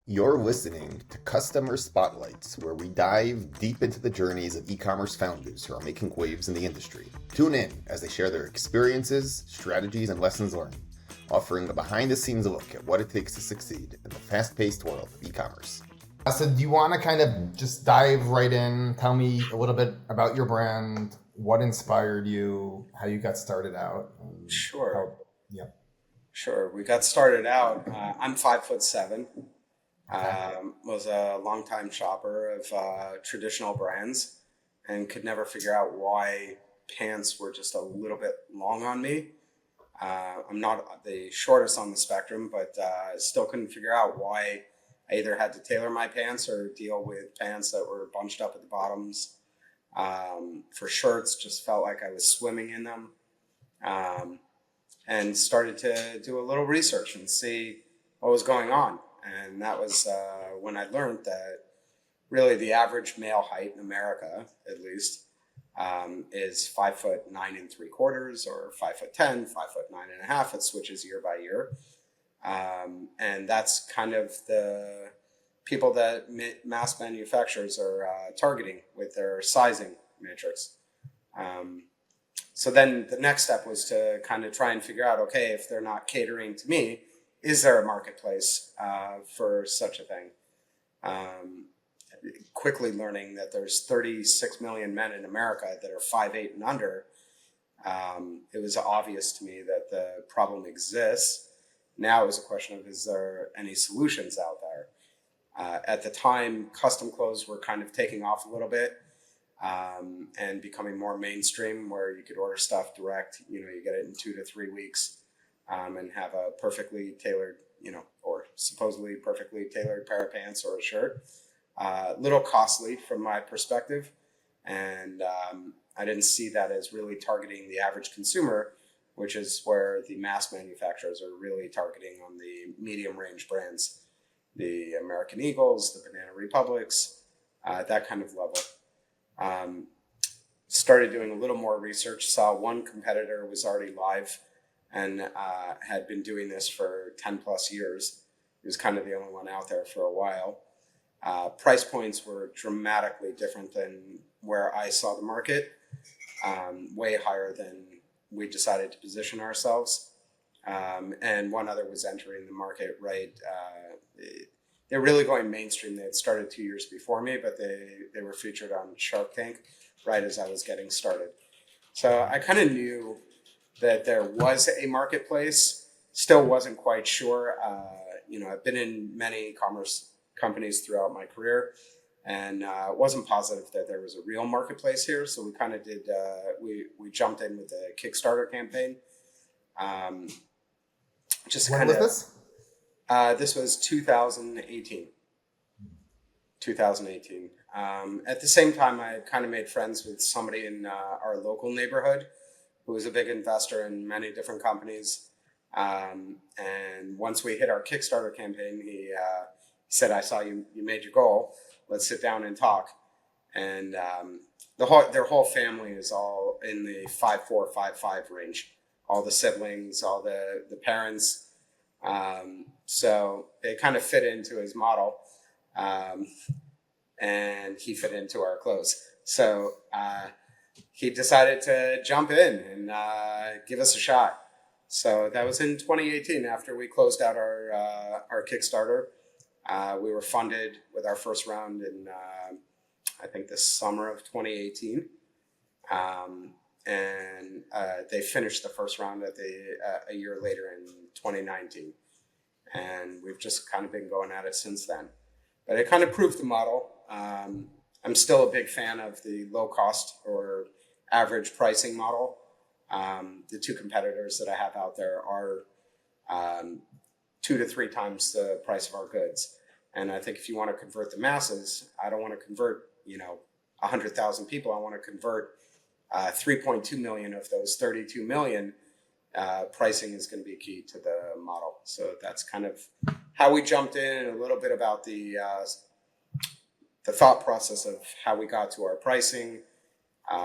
You're listening to Customer Spotlights, where we dive deep into the journeys of e-commerce founders who are making waves in the industry. Tune in as they share their experiences, strategies, and lessons learned, offering a behind-the-scenes look at what it takes to succeed in the fast-paced world of e-commerce. So do you want to kind of just dive right in? Tell me a little bit about your brand, what inspired you, how you got started out, and Sure, how, yeah, sure. We got started out. I'm 5'7". okay. Was a longtime shopper of traditional brands, and could never figure out why pants were just a little bit long on me. I'm not the shortest on the spectrum, but still couldn't figure out why I either had to tailor my pants or deal with pants that were bunched up at the bottoms. For shirts, just felt like I was swimming in them. Um, and started to do a little research and see what was going on. And that was when I learned that really the average male height in America, at least, is 5'9¾" or 5'10", 5'9.5". It switches year by year. And that's kind of the people that mass manufacturers are targeting with their sizing matrix. Um, so then the next step was to kind of try and figure out, okay, if they're not catering to me, is there a marketplace for such a thing? Um, Quickly learning that there's 36 million men in America that are 5'8" and under. It was obvious to me that the problem exists. Now it was a question of, is there any solutions out there? At the time, custom clothes were kind of taking off a little bit, and becoming more mainstream, where you could order stuff direct. You get it in 2 to 3 weeks, and have a perfectly tailored, or supposedly perfectly tailored pair of pants or a shirt. Little costly from my perspective, and I didn't see that as really targeting the average consumer, which is where the mass manufacturers are really targeting on the medium range brands, the American Eagles, the Banana Republics, that kind of level. Um, Started doing a little more research, saw one competitor was already live and had been doing this for 10 plus years. He was kind of the only one out there for a while. Price points were dramatically different than where I saw the market, way higher than we decided to position ourselves. And one other was entering the market right. They're really going mainstream. They had started 2 years before me, but they were featured on Shark Tank right as I was getting started. So I kind of knew that there was a marketplace. Still wasn't quite sure. I've been in many e-commerce companies throughout my career, and wasn't positive that there was a real marketplace here. So we kind of did. We jumped in with the Kickstarter campaign. Um, just When kind was of. this? This was 2018. 2018. At the same time, I kind of made friends with somebody in our local neighborhood who was a big investor in many different companies. And once we hit our Kickstarter campaign, he said, "I saw you made your goal. Let's sit down and talk." And their whole family is all in the 5'4", 5'5" range. All the siblings, all the parents. So they kind of fit into his model. Um, and he fit into our clothes. So he decided to jump in and give us a shot. So that was in 2018 after we closed out our Kickstarter. We were funded with our first round in, I think, the summer of 2018. And they finished the first round a year later in 2019. And we've just kind of been going at it since then. But it kind of proved the model. I'm still a big fan of the low cost or average pricing model. The two competitors that I have out there are 2 to 3 times the price of our goods. And I think if you want to convert the masses, I don't want to convert, 100,000 people. I want to convert 3.2 million of those 32 million. Pricing is going to be key to the model. So that's kind of how we jumped in, and a little bit about the thought process of how we got to our pricing,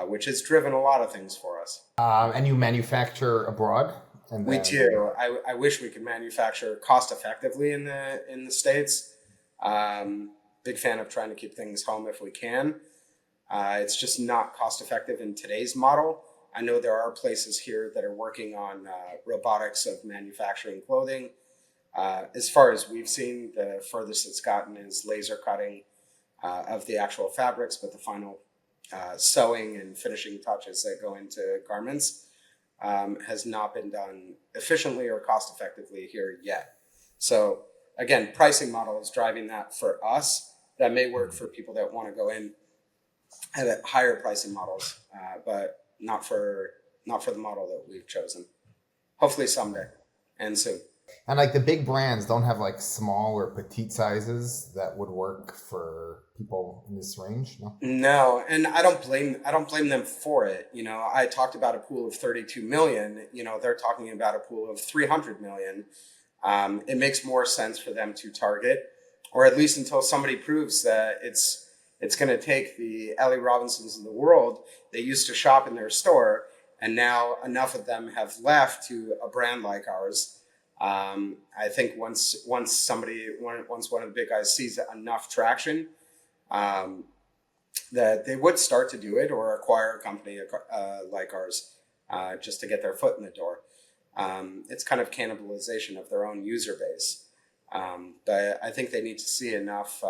which has driven a lot of things for us. And you manufacture abroad, and We then do. I wish we could manufacture cost effectively in the States. Big fan of trying to keep things home if we can. It's just not cost effective in today's model. I know there are places here that are working on robotics of manufacturing clothing. As far as we've seen, the furthest it's gotten is laser cutting of the actual fabrics, but the final sewing and finishing touches that go into garments has not been done efficiently or cost effectively here yet. So again, pricing model is driving that for us. That may work for people that want to go in at higher pricing models, but not for the model that we've chosen. Hopefully someday and soon. And like the big brands don't have like small or petite sizes that would work for people in this range, no? No, and I don't blame them for it. You know, I talked about a pool of 32 million. You know, they're talking about a pool of 300 million. It makes more sense for them to target, or at least until somebody proves that it's going to take the Elie Robinsons of the world. They used to shop in their store, and now enough of them have left to a brand like ours. I think once one of the big guys sees enough traction, that they would start to do it or acquire a company like ours, just to get their foot in the door. It's kind of cannibalization of their own user base. But I think they need to see enough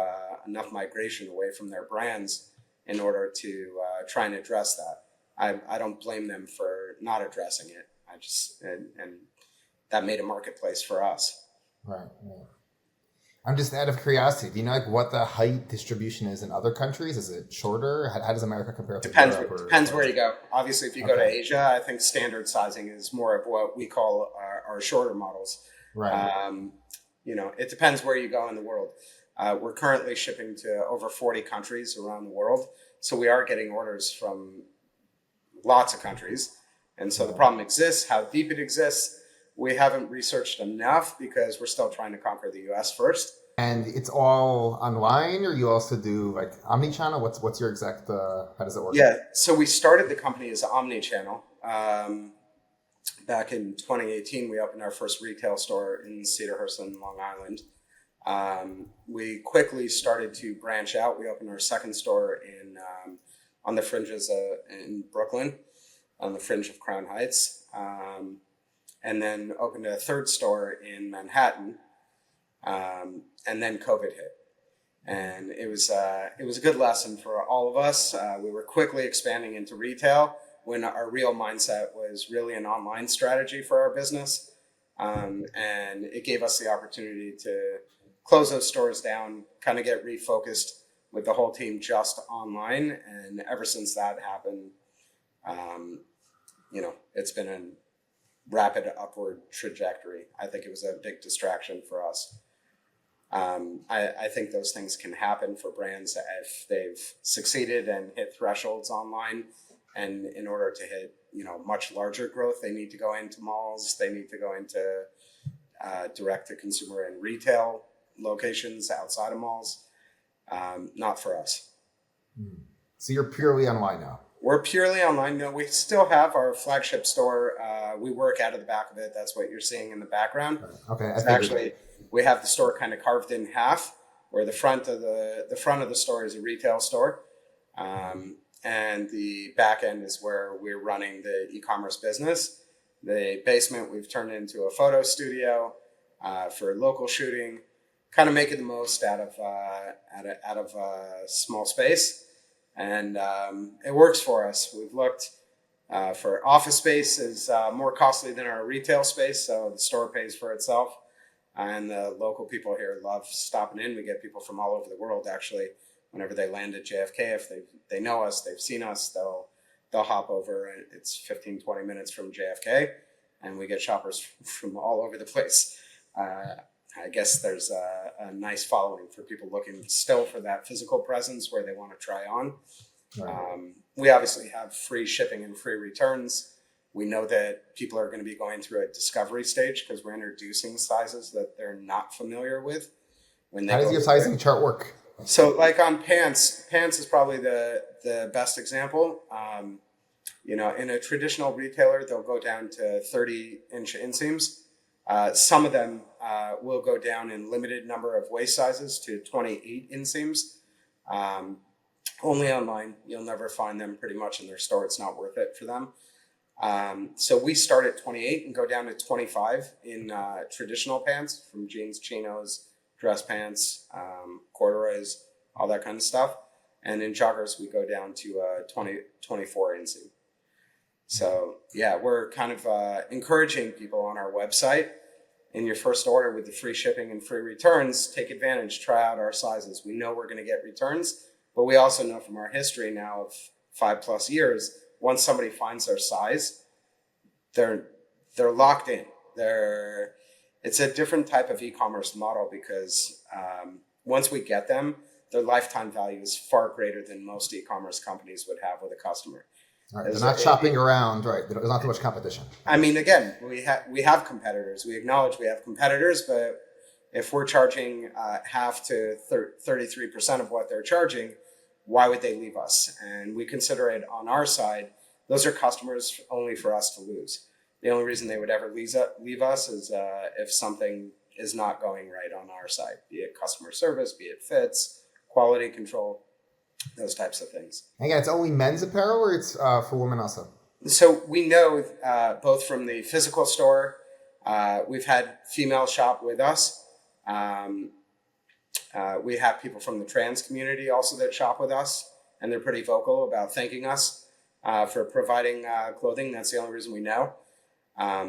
migration away from their brands in order to try and address that. I don't blame them for not addressing it. And that made a marketplace for us. Right. I'm just out of curiosity. Do you know like what the height distribution is in other countries? Is it shorter? How does America compare to Europe? Depends where you go. Obviously, if you go to Asia, I think standard sizing is more of what we call our shorter models. Right. You know, it depends where you go in the world. We're currently shipping to over 40 countries around the world. So we are getting orders from lots of countries. And so the problem exists. How deep it exists, we haven't researched enough because we're still trying to conquer the US first. And it's all online, or you also do like omni-channel? What's your exact, how does it work? Yeah, so we started the company as omni-channel. Back in 2018, we opened our first retail store in Cedarhurst on Long Island. We quickly started to branch out. We opened our second store on the fringes in Brooklyn, on the fringe of Crown Heights. And then opened a third store in Manhattan, and then COVID hit, and it was a good lesson for all of us. We were quickly expanding into retail when our real mindset was really an online strategy for our business, and it gave us the opportunity to close those stores down, kind of get refocused with the whole team just online. And ever since that happened, you know, it's been a rapid upward trajectory. I think it was a big distraction for us. I think those things can happen for brands if they've succeeded and hit thresholds online. And in order to hit, you know, much larger growth, they need to go into malls. They need to go into direct to consumer and retail locations outside of malls. Not for us. So you're purely online now? We're purely online. No, we still have our flagship store. We work out of the back of it. That's what you're seeing in the background. Okay. Actually, we have the store kind of carved in half, where the front of the store is a retail store, and the back end is where we're running the e-commerce business. The basement we've turned into a photo studio for local shooting, kind of making the most out of a small space. And it works for us. We've looked for office space is more costly than our retail space, so the store pays for itself. And the local people here love stopping in. We get people from all over the world, actually. Whenever they land at JFK, if they know us, they've seen us, they'll hop over. And it's 15, 20 minutes from JFK, and we get shoppers from all over the place. I guess there's a nice following for people looking still for that physical presence where they want to try on. Right. We obviously have free shipping and free returns. We know that people are going to be going through a discovery stage because we're introducing sizes that they're not familiar with. How does your sizing chart work? So like on pants is probably the best example. You know, in a traditional retailer, they'll go down to 30-inch inseams. Some of them will go down in limited number of waist sizes to 28 inseams. Only online. You'll never find them pretty much in their store. It's not worth it for them. So we start at 28 and go down to 25 in traditional pants, from jeans, chinos, dress pants, corduroys, all that kind of stuff. And in joggers, we go down to 24 inseam. So yeah, we're kind of encouraging people on our website, in your first order with the free shipping and free returns, take advantage, try out our sizes. We know we're going to get returns, but we also know from our history now of 5+ years, once somebody finds their size, they're locked in. It's a different type of e-commerce model because once we get them, their lifetime value is far greater than most e-commerce companies would have with a customer. All right, they're not shopping around, right? There's not too much competition. I mean, again, we have competitors. We acknowledge we have competitors, but if we're charging half to 33% of what they're charging, why would they leave us? And we consider it on our side, those are customers only for us to lose. The only reason they would ever leave us is if something is not going right on our side, be it customer service, be it fits, quality control, those types of things. And again, it's only men's apparel, or it's for women also? So we know both from the physical store, we've had females shop with us. We have people from the trans community also that shop with us, and they're pretty vocal about thanking us for providing clothing. That's the only reason we know.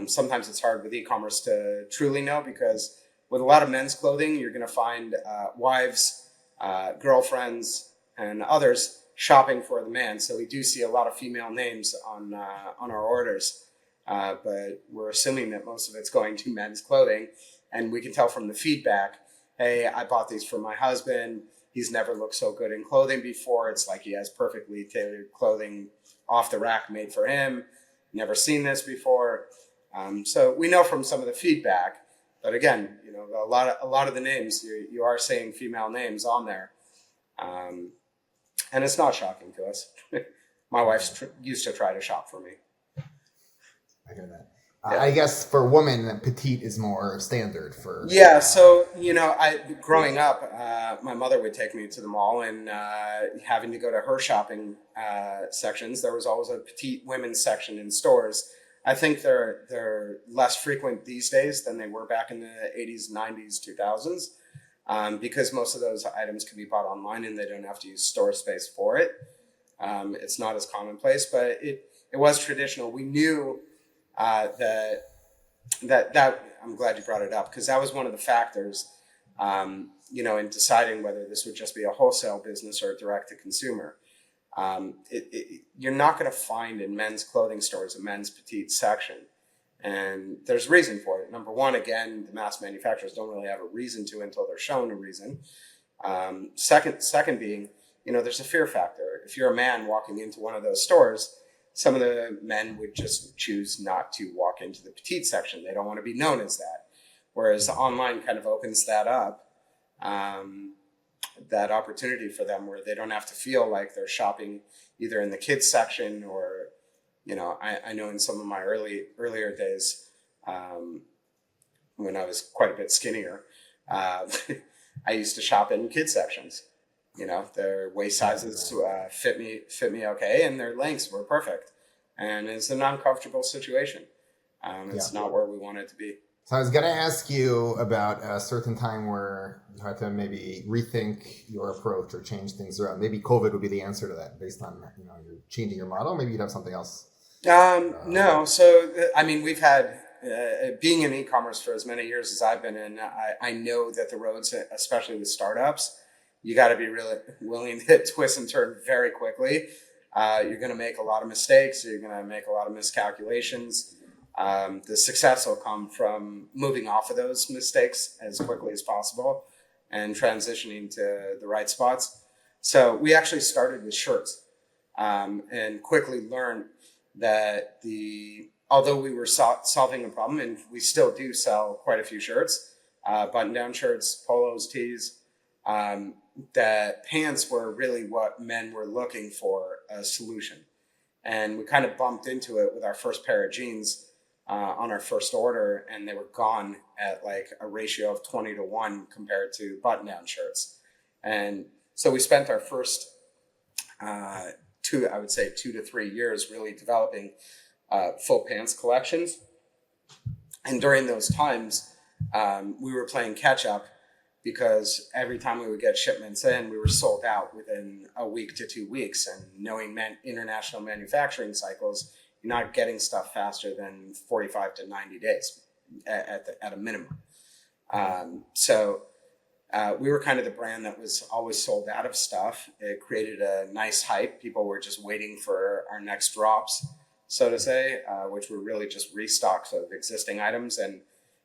Sometimes it's hard with e-commerce to truly know, because with a lot of men's clothing, you're going to find wives, girlfriends, and others shopping for the man. So we do see a lot of female names on our orders, but we're assuming that most of it's going to men's clothing. And we can tell from the feedback, hey, I bought these for my husband. He's never looked so good in clothing before. It's like he has perfectly tailored clothing off the rack made for him. Never seen this before. So we know from some of the feedback, but again, you know, a lot of the names, you are seeing female names on there. And it's not shocking to us. My wife used to try to shop for me. I hear that. I guess for women, petite is more standard for. Yeah. So, you know, growing up, my mother would take me to the mall, and having to go to her shopping sections, there was always a petite women's section in stores. I think they're less frequent these days than they were back in the 80s, 90s, 2000s. Because most of those items can be bought online and they don't have to use store space for it. It's not as commonplace, but it was traditional. We knew that I'm glad you brought it up, because that was one of the factors, you know, in deciding whether this would just be a wholesale business or a direct to consumer. You're not going to find in men's clothing stores a men's petite section. And there's reason for it. Number one, again, the mass manufacturers don't really have a reason to until they're shown a reason. Second being, you know, there's a fear factor. If you're a man walking into one of those stores, some of the men would just choose not to walk into the petite section. They don't want to be known as that. Whereas online kind of opens that up, that opportunity for them, where they don't have to feel like they're shopping either in the kids section or, you know, I know in some of my earlier days, when I was quite a bit skinnier, I used to shop in kids sections. You know, their waist sizes fit me okay, and their lengths were perfect. And it's an uncomfortable situation. It's not where we want it to be. So I was going to ask you about a certain time where you had to maybe rethink your approach or change things around. Maybe COVID would be the answer to that, based on, you know, you're changing your model. Maybe you'd have something else. No. So, I mean, we've had, being in e-commerce for as many years as I've been in, I know that the roads, especially with startups, you got to be really willing to twist and turn very quickly. You're going to make a lot of mistakes. You're going to make a lot of miscalculations. The success will come from moving off of those mistakes as quickly as possible and transitioning to the right spots. So we actually started with shirts, and quickly learned that although we were solving a problem, and we still do sell quite a few shirts, button-down shirts, polos, tees, that pants were really what men were looking for a solution. And we kind of bumped into it with our first pair of jeans on our first order, and they were gone at like a ratio of 20-1 compared to button-down shirts. And so we spent our first I would say 2 to 3 years really developing full pants collections. And during those times, we were playing catch up because every time we would get shipments in, we were sold out within a week to 2 weeks. And knowing international manufacturing cycles, you're not getting stuff faster than 45 to 90 days at a minimum. So we were kind of the brand that was always sold out of stuff. It created a nice hype. People were just waiting for our next drops, so to say, which were really just restocks of existing items and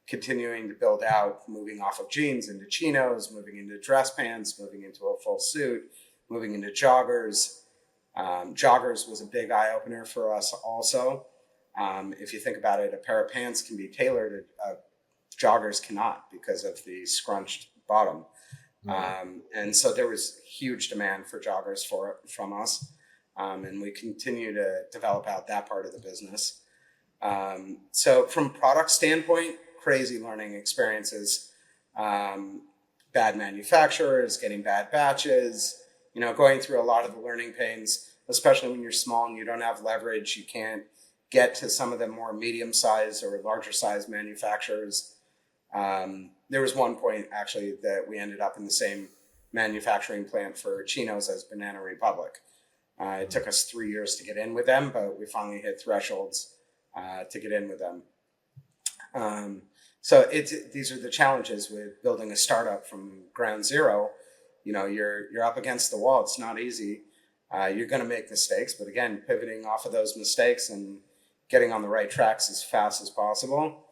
continuing to build out, moving off of jeans into chinos, moving into dress pants, moving into a full suit, moving into joggers. Joggers was a big eye opener for us also. If you think about it, a pair of pants can be tailored, joggers cannot because of the scrunched bottom. And so there was huge demand for joggers from us. And we continue to develop out that part of the business. So from product standpoint, crazy learning experiences, bad manufacturers, getting bad batches, going through a lot of the learning pains, especially when you're small and you don't have leverage. You can't get to some of the more medium-sized or larger-sized manufacturers. There was one point actually that we ended up in the same manufacturing plant for chinos as Banana Republic. It took us 3 years to get in with them, but we finally hit thresholds to get in with them. So these are the challenges with building a startup from ground zero. You're up against the wall. It's not easy. You're going to make mistakes, but again, pivoting off of those mistakes and getting on the right tracks as fast as possible.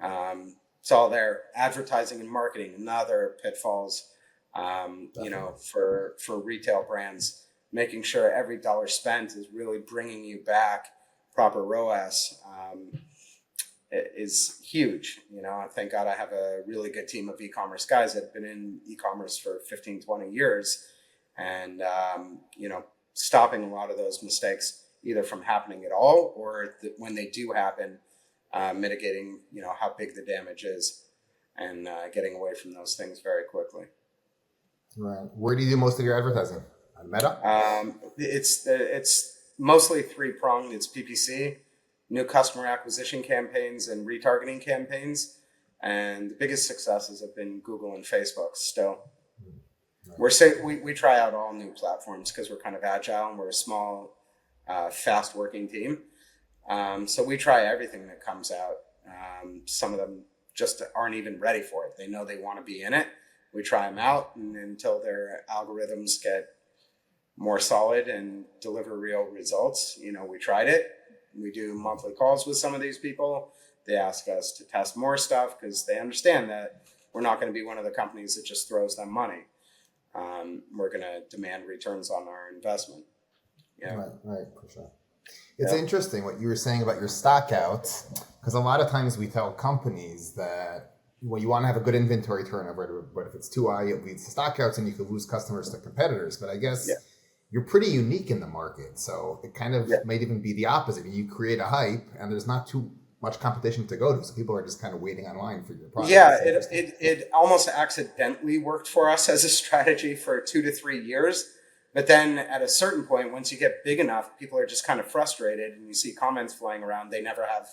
It's all there. Advertising and marketing, another pitfalls, for retail brands, making sure every dollar spent is really bringing you back proper ROAS is huge. Thank God I have a really good team of e-commerce guys that have been in e-commerce for 15, 20 years. And, stopping a lot of those mistakes, either from happening at all or when they do happen, mitigating, how big the damage is and getting away from those things very quickly. Right. Where do you do most of your advertising? On Meta? It's mostly three-pronged. It's PPC, new customer acquisition campaigns, and retargeting campaigns. And the biggest successes have been Google and Facebook still. We try out all new platforms because we're kind of agile and we're a small, fast-working team. So we try everything that comes out. Some of them just aren't even ready for it. They know they want to be in it. We try them out, and until their algorithms get more solid and deliver real results, we tried it. We do monthly calls with some of these people. They ask us to test more stuff because they understand that we're not going to be one of the companies that just throws them money. We're going to demand returns on our investment. Yeah. Right, for sure. It's interesting what you were saying about your stock outs, because a lot of times we tell companies that, you want to have a good inventory turnover, but if it's too high, it leads to stock outs and you could lose customers to competitors. But I guess you're pretty unique in the market. So it kind of might even be the opposite. You create a hype and there's not too much competition to go to. So people are just kind of waiting online for your product. Yeah, it almost accidentally worked for us as a strategy for 2 to 3 years. But then at a certain point, once you get big enough, people are just kind of frustrated and you see comments flying around. They never have,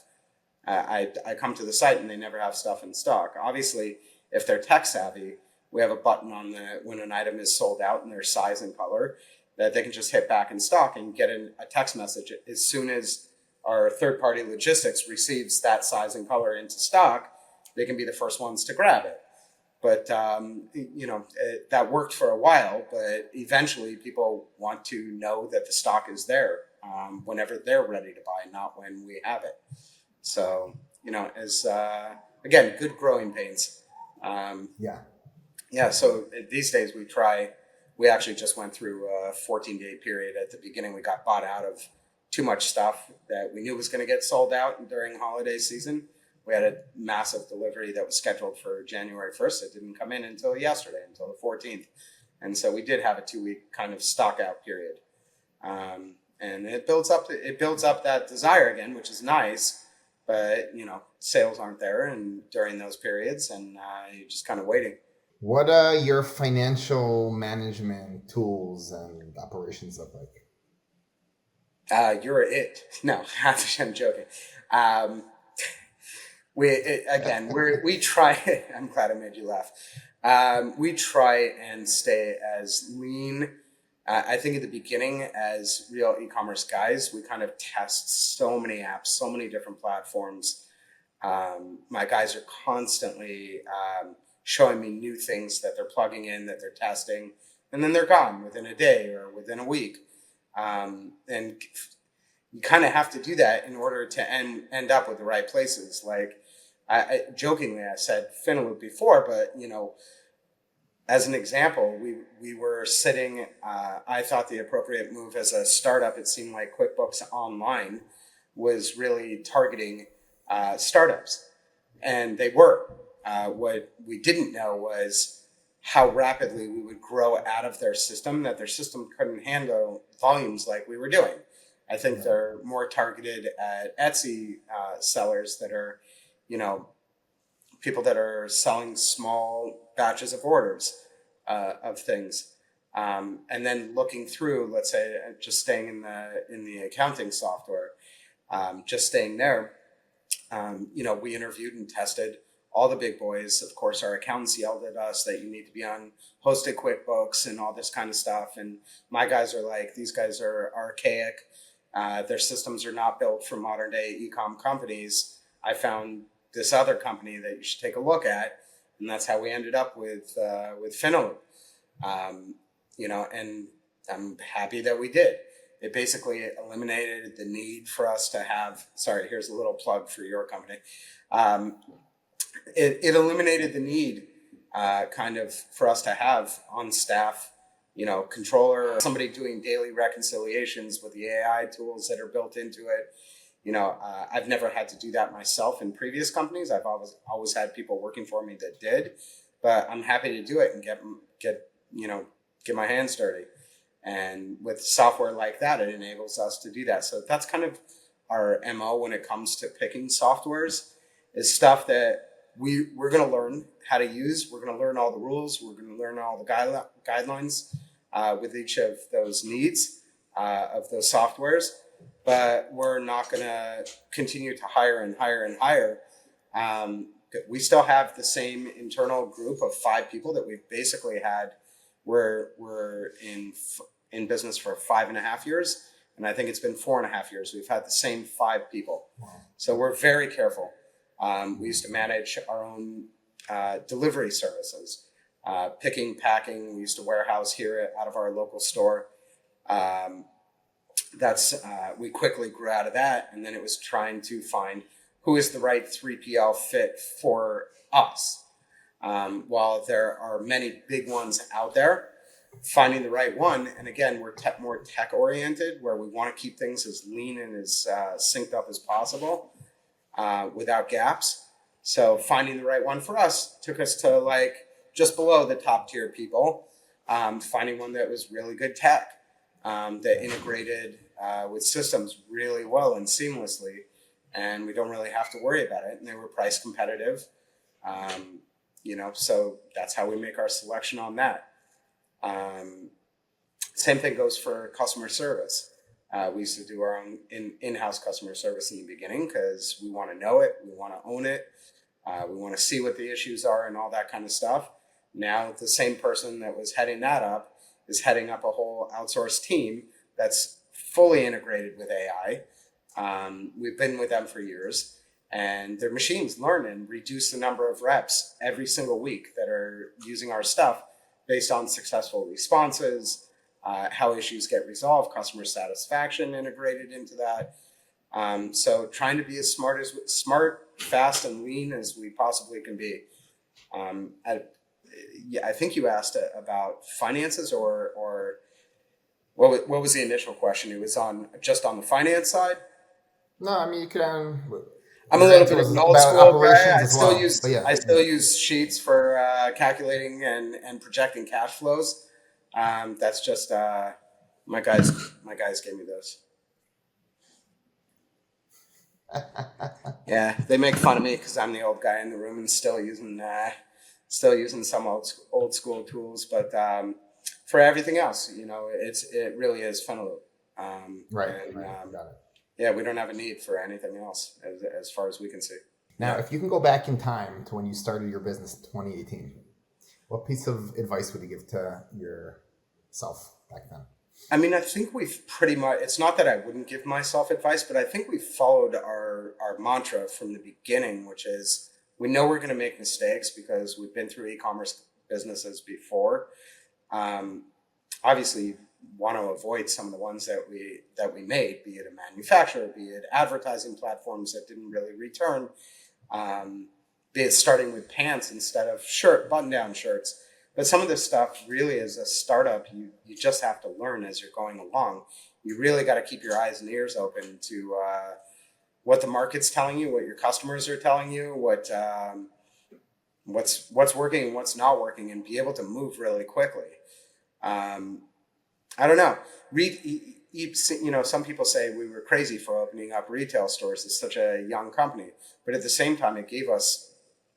I come to the site and they never have stuff in stock. Obviously, if they're tech savvy, we have a button on when an item is sold out in their size and color that they can just hit back in stock and get a text message as soon as our third-party logistics receives that size and color into stock. They can be the first ones to grab it. But, that worked for a while, but eventually people want to know that the stock is there whenever they're ready to buy, not when we have it. So, again, good growing pains. So these days we actually just went through a 14-day period. At the beginning, we got bought out of too much stuff that we knew was going to get sold out during holiday season. We had a massive delivery that was scheduled for January 1st. It didn't come in until yesterday, until the 14th. And so we did have a 2-week kind of stock out period. And it builds up that desire again, which is nice. but sales aren't there, and during those periods, and you're just kind of waiting. What are your financial management tools and operations look like? You're it. No, I'm joking. Um, we try. I'm glad I made you laugh. We try and stay as lean. I think at the beginning, as real e-commerce guys, we kind of test so many apps, so many different platforms. My guys are constantly showing me new things that they're plugging in, that they're testing, and then they're gone within a day or within a week. And you kind of have to do that in order to end up with the right places. Like I jokingly, I said Finaloop before, but as an example, we were sitting. I thought the appropriate move as a startup. It seemed like QuickBooks Online was really targeting startups, and they were. What we didn't know was how rapidly we would grow out of their system. That their system couldn't handle volumes like we were doing. I think they're more targeted at Etsy sellers that are, people that are selling small batches of orders of things, and then looking through, let's say, just staying in the accounting software, just staying there. We interviewed and tested all the big boys. Of course, our accountants yelled at us that you need to be on hosted QuickBooks and all this kind of stuff. And my guys are like, these guys are archaic. Their systems are not built for modern day e-com companies. I found this other company that you should take a look at, and that's how we ended up with Finaloop. And I'm happy that we did. It basically eliminated the need for us to have. Sorry, here's a little plug for your company. It eliminated the need, kind of, for us to have on staff, controller, somebody doing daily reconciliations with the AI tools that are built into it. I've never had to do that myself in previous companies. I've always had people working for me that did, but I'm happy to do it and get my hands dirty. And with software like that, it enables us to do that. So that's kind of our MO when it comes to picking softwares, is stuff that we're going to learn how to use. We're going to learn all the rules. We're going to learn all the guidelines with each of those needs of those softwares. But we're not going to continue to hire and hire and hire. We still have the same internal group of 5 people that we've basically had. We're in business for 5.5 years, and I think it's been 4.5 years. We've had the same 5 people. Wow. So we're very careful. We used to manage our own delivery services, picking, packing. We used to warehouse here out of our local store. We quickly grew out of that, and then it was trying to find who is the right 3PL fit for us. While there are many big ones out there, finding the right one, and again, we're more tech oriented, where we want to keep things as lean and as synced up as possible, without gaps. So finding the right one for us took us to like just below the top tier people, finding one that was really good tech, that integrated with systems really well and seamlessly, and we don't really have to worry about it. And they were price competitive, so that's how we make our selection on that. Same thing goes for customer service. We used to do our own in-house customer service in the beginning because we want to know it, we want to own it, we want to see what the issues are and all that kind of stuff. Now the same person that was heading that up is heading up a whole outsourced team that's fully integrated with AI. We've been with them for years, and their machines learn and reduce the number of reps every single week that are using our stuff based on successful responses, how issues get resolved, customer satisfaction integrated into that. So trying to be as smart, fast, and lean as we possibly can be. I think you asked about finances, or what was the initial question? It was just on the finance side. No, I mean you could. I'm a little bit of an old school guy. I still use sheets for calculating and projecting cash flows. That's just my guys gave me those. Yeah, they make fun of me because I'm the old guy in the room and still using some old school tools. But for everything else, it really is Finaloop. Right. And Got it. yeah, we don't have a need for anything else as far as we can see. Now, Yeah. if you can go back in time to when you started your business in 2018, what piece of advice would you give to yourself back then? I mean, I think we've pretty much, it's not that I wouldn't give myself advice, but I think we've followed our mantra from the beginning, which is we know we're going to make mistakes because we've been through e-commerce businesses before. Obviously, you want to avoid some of the ones that we made, be it a manufacturer, be it advertising platforms that didn't really return, be it starting with pants instead of button-down shirts. But some of this stuff really, as a startup, you just have to learn as you're going along. You really got to keep your eyes and ears open to what the market's telling you, what your customers are telling you, what's working and what's not working, and be able to move really quickly. I don't know. Some people say we were crazy for opening up retail stores. It's such a young company, but at the same time, it gave us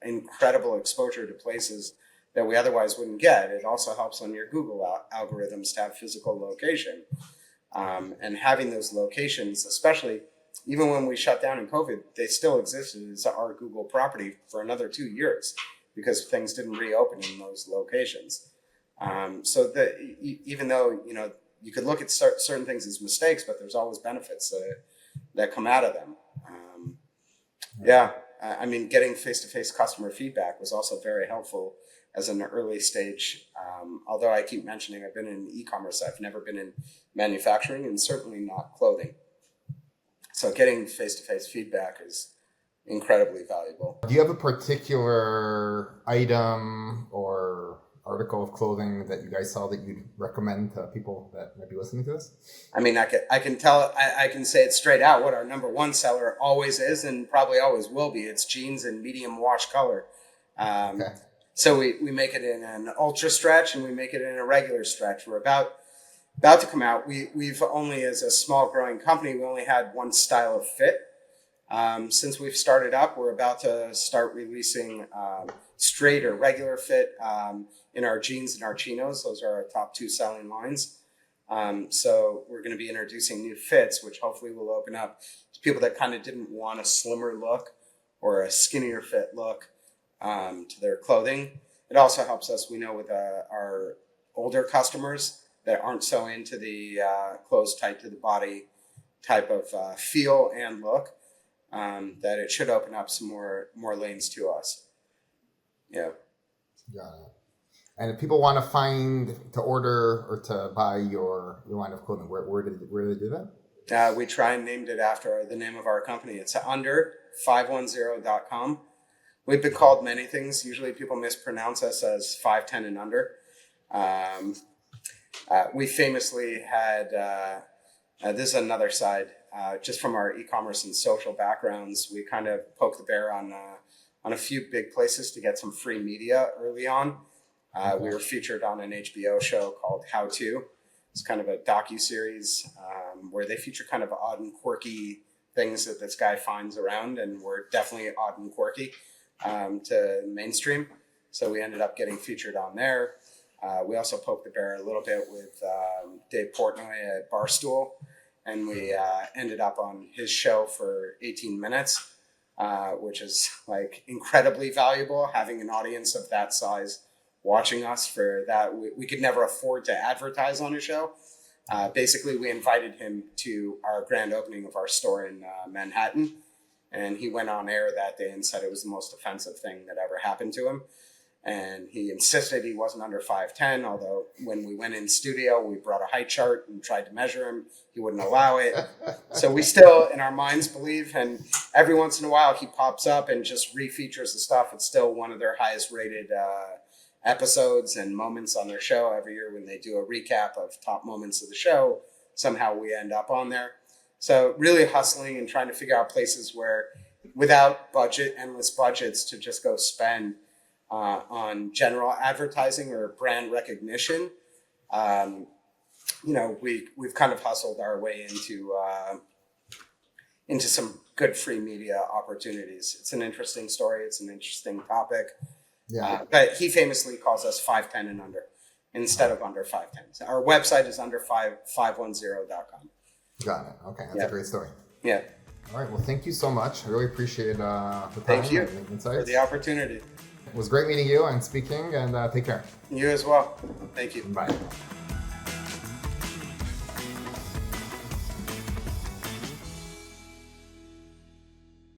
incredible exposure to places that we otherwise wouldn't get. It also helps on your Google algorithms to have physical location. And having those locations, especially even when we shut down in COVID, they still existed as our Google property for another 2 years because things didn't reopen in those locations. So that even though, you could look at certain things as mistakes, but there's always benefits that come out of them. I mean, getting face-to-face customer feedback was also very helpful as an early stage. Although I keep mentioning I've been in e-commerce, I've never been in manufacturing and certainly not clothing. So getting face-to-face feedback is incredibly valuable. Do you have a particular item or article of clothing that you guys saw that you'd recommend to people that might be listening to this? I mean, I can say it straight out what our number one seller always is and probably always will be. It's jeans in medium wash color. Okay. So we make it in an ultra stretch and we make it in a regular stretch. We're about to come out. We've only, as a small growing company, we only had one style of fit. Since we've started up, we're about to start releasing straight or regular fit in our jeans and our chinos. Those are our top two selling lines. So we're going to be introducing new fits, which hopefully will open up to people that kind of didn't want a slimmer look or a skinnier fit look to their clothing. It also helps us, we know, with our older customers that aren't so into the clothes tight to the body type of feel and look, that it should open up some more lanes to us. Yeah. Got it. And if people want to order or to buy your line of clothing, where do they do that? We try and named it after the name of our company. It's under510.com. We've been called many things. Usually people mispronounce us as 5'10" and under. We famously had, this is another side, just from our e-commerce and social backgrounds, we kind of poked the bear on a few big places to get some free media early on. We were featured on an HBO show called How To. It's kind of a docu-series where they feature kind of odd and quirky things that this guy finds around, and we're definitely odd and quirky to mainstream. So we ended up getting featured on there. We also poked the bear a little bit with Dave Portnoy at Barstool, and we ended up on his show for 18 minutes, which is like incredibly valuable, having an audience of that size watching us for that. We could never afford to advertise on his show. Basically, we invited him to our grand opening of our store in Manhattan, and he went on air that day and said it was the most offensive thing that ever happened to him. And he insisted he wasn't under 5'10", although when we went in studio, we brought a height chart and tried to measure him. He wouldn't allow it. So we still, in our minds, believe, and every once in a while he pops up and just refeatures the stuff. It's still one of their highest rated episodes and moments on their show. Every year when they do a recap of top moments of the show, somehow we end up on there. So really hustling and trying to figure out places where, without endless budgets to just go spend on general advertising or brand recognition, we've kind of hustled our way into some good free media opportunities. It's an interesting story. It's an interesting topic. Yeah. But he famously calls us 510 and under instead of under 510. Our website is under510.com. Got it. Okay. That's a great story. Yeah. All right. Well, thank you so much. I really appreciate the time Thank you and the insights. for the opportunity. It was great meeting you and speaking, and take care. You as well. Thank you. Bye.